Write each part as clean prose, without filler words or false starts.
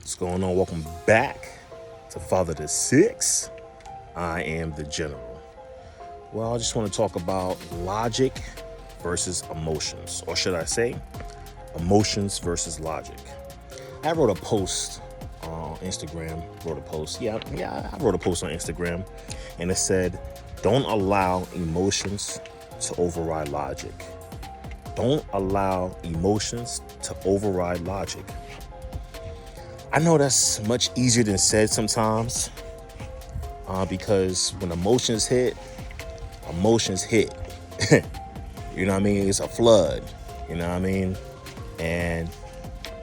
What's going on? Welcome back to Father to Six. I am the General. Well, I just want to talk about logic versus emotions, or should I say, emotions versus logic. I wrote a post on Instagram. I wrote a post on Instagram, and it said, "Don't allow emotions to override logic." Don't allow emotions to override logic. I know that's much easier than said sometimes, because when emotions hit. You know what I mean? It's a flood, you know what I mean? And,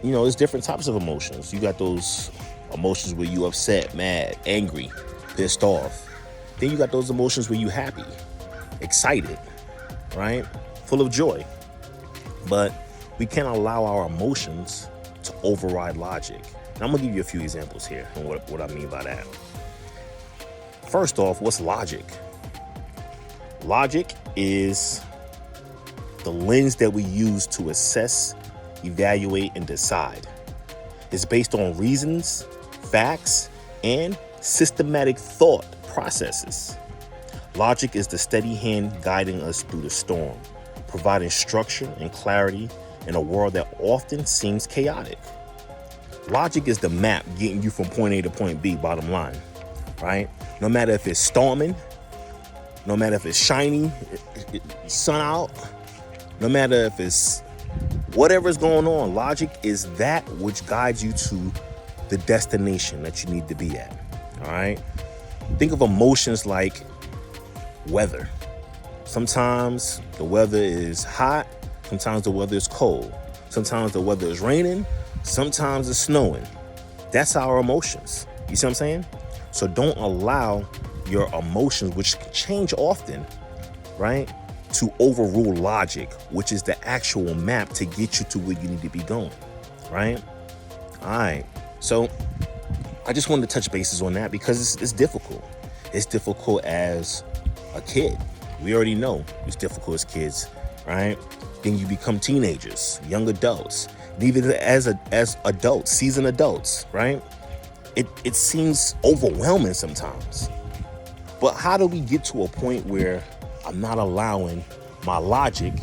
there's different types of emotions. You got those emotions where you upset, mad, angry, pissed off. Then you got those emotions where you happy, excited, right? Full of joy. But we can't allow our emotions to override logic. And I'm gonna give you a few examples here and what I mean by that. First off, what's logic? Logic is the lens that we use to assess, evaluate, and decide. It's based on reasons, facts, and systematic thought processes. Logic is the steady hand guiding us through the storm, providing structure and clarity in a world that often seems chaotic. Logic is the map getting you from point A to point B, bottom line, right? No matter if it's storming, no matter if it's shiny, sun out, no matter if it's whatever's going on, logic is that which guides you to the destination that you need to be at, all right? Think of emotions like weather. Sometimes the weather is hot, sometimes the weather is cold, sometimes the weather is raining, sometimes it's snowing. That's our emotions. You see what I'm saying? So don't allow your emotions, which can change often, right, to overrule logic, which is the actual map to get you to where you need to be going, right? All right. So I just wanted to touch bases on that because it's difficult. It's difficult as a kid. We already know it's difficult as kids, right? Then you become teenagers, young adults, and even as adults, seasoned adults, right? It seems overwhelming sometimes. But how do we get to a point where I'm not allowing my logic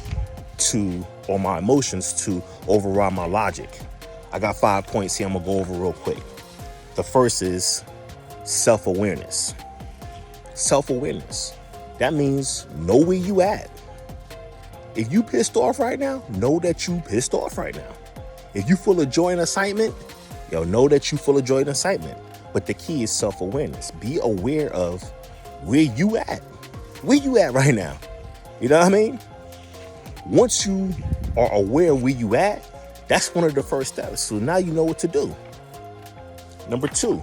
or my emotions to override my logic? I got 5 points here I'm gonna go over real quick. The first is self-awareness. Self-awareness. That means know where you at. If you pissed off right now, know that you pissed off right now. If you full of joy and excitement, know that you full of joy and excitement. But the key is self-awareness. Be aware of where you at. Where you at right now? You know what I mean? Once you are aware of where you at, that's one of the first steps. So now you know what to do. Number 2,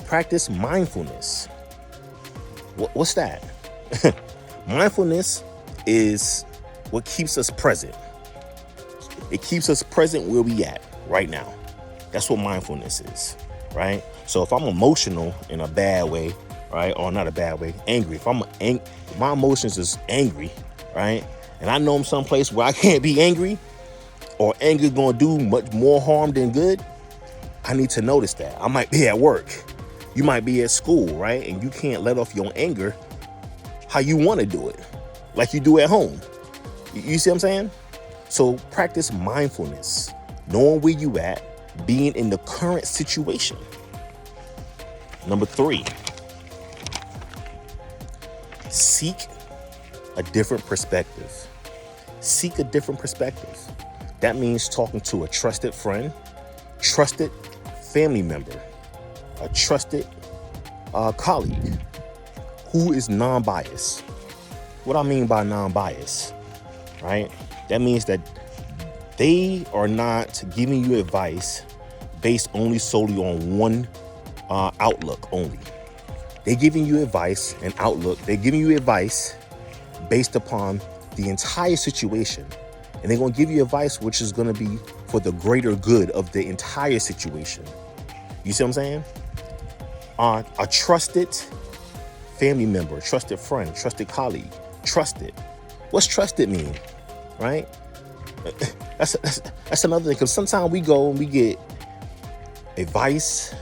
practice mindfulness. What's that? Mindfulness is what keeps us present. It keeps us present where we at right now. That's what mindfulness is, right? So if I'm emotional in a bad way, right, or not a bad way, angry. If my emotions is angry, right, and I know I'm someplace where I can't be angry, or anger is gonna do much more harm than good, I need to notice that. I might be at work, you might be at school, right, and you can't let off your anger how you want to do it, like you do at home. You see what I'm saying? So practice mindfulness, knowing where you at, being in the current situation. Number 3, seek a different perspective. Seek a different perspective. That means talking to a trusted friend, trusted family member, a trusted colleague who is non-biased. What I mean by non-biased, right? That means that they are not giving you advice based solely on one outlook only. They're giving you advice and outlook. They're giving you advice based upon the entire situation. And they're going to give you advice which is going to be for the greater good of the entire situation. You see what I'm saying? A trusted family member, trusted friend, trusted colleague, trusted. What's trusted mean, right? That's another thing, because sometimes we go and we get Advice,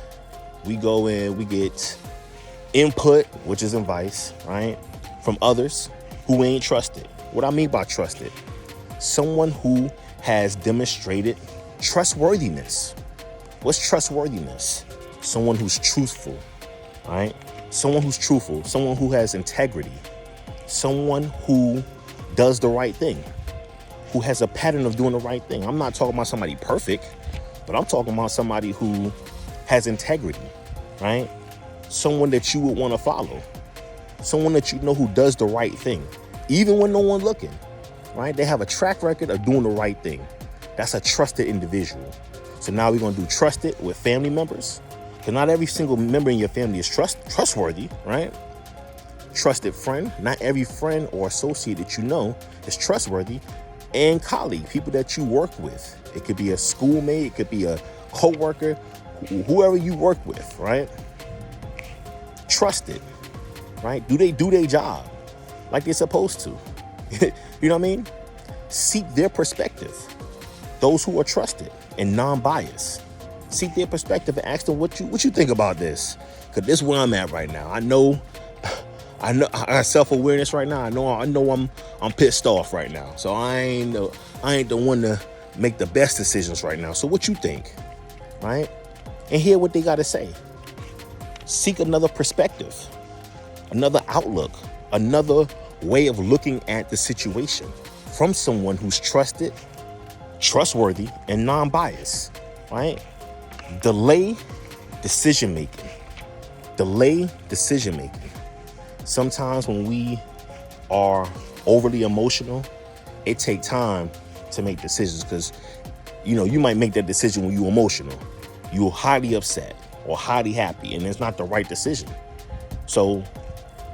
we go in, we get input, which is advice, right? From others who ain't trusted. What I mean by trusted, someone who has demonstrated trustworthiness. What's trustworthiness? Someone who's truthful, right? Someone who's truthful, someone who has integrity, someone who does the right thing, who has a pattern of doing the right thing. I'm not talking about somebody perfect, but I'm talking about somebody who has integrity, right? Someone that you would want to follow, someone that you know who does the right thing, even when no one's looking, right? They have a track record of doing the right thing. That's a trusted individual. So now we're going to do trusted with family members, because not every single member in your family is trustworthy, right? Trusted friend, not every friend or associate that you know is trustworthy. And colleague, people that you work with. It could be a schoolmate, it could be a co-worker, whoever you work with, right? Trusted, right? Do they do their job like they're supposed to? You know what I mean? Seek their perspective. Those who are trusted and non-biased. Seek their perspective and ask them what you think about this. Because this is where I'm at right now. I know I got self-awareness right now. I know I'm pissed off right now. So I ain't the one to make the best decisions right now. So what you think, right? And hear what they got to say. Seek another perspective, another outlook, another way of looking at the situation from someone who's trusted, trustworthy, and non-biased, right? Delay decision-making. Delay decision-making. Sometimes when we are overly emotional, it takes time to make decisions because, you might make that decision when you're emotional. You're highly upset or highly happy, and it's not the right decision. So,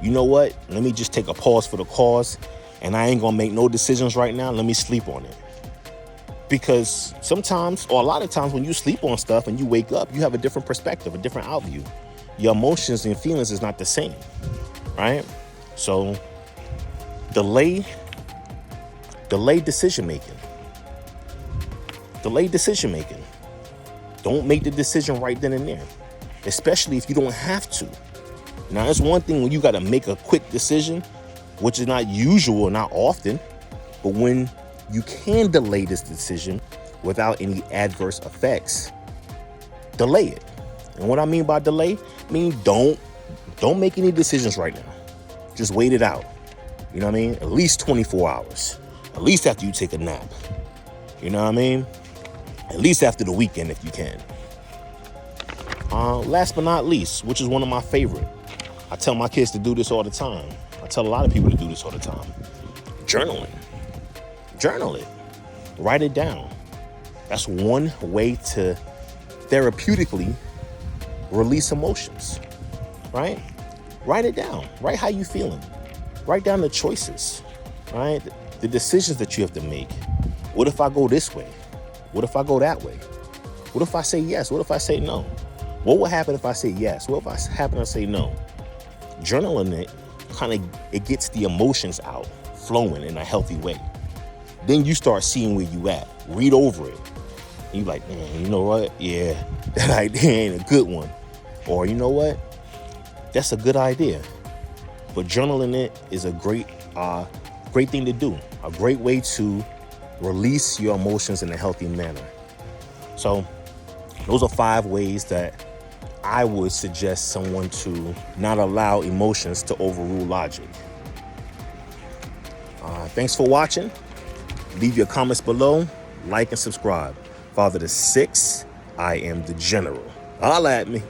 you know what? Let me just take a pause for the cause, and I ain't going to make no decisions right now. Let me sleep on it. Because sometimes, or a lot of times when you sleep on stuff and you wake up, you have a different perspective, a different outview. Your emotions and feelings is not the same. Right? So delay decision-making. Delay decision-making. Don't make the decision right then and there, especially if you don't have to. Now, it's one thing when you got to make a quick decision, which is not usual, not often, but when you can delay this decision without any adverse effects, delay it. And what I mean by delay, don't make any decisions right now. Just wait it out. You know what I mean? At least 24 hours. At least after you take a nap. You know what I mean? At least after the weekend if you can. Last but not least, which is one of my favorite. I tell my kids to do this all the time. I tell a lot of people to do this all the time. Journaling. Journal it. Write it down. That's one way to therapeutically release emotions. Right? Write it down. Write how you feeling. Write down the choices, right? The decisions that you have to make. What if I go this way? What if I go that way? What if I say yes? What if I say no? What will happen if I say yes? What if I happen to say no? Journaling it it gets the emotions out, flowing in a healthy way. Then you start seeing where you at. Read over it. And you're like, you know what? Yeah, that idea ain't a good one. Or you know what? That's a good idea. But journaling it is a great thing to do. A great way to release your emotions in a healthy manner. So those are 5 ways that I would suggest someone to not allow emotions to overrule logic. Thanks for watching. Leave your comments below. Like and subscribe. Father to 6, I am the general. Holla at me.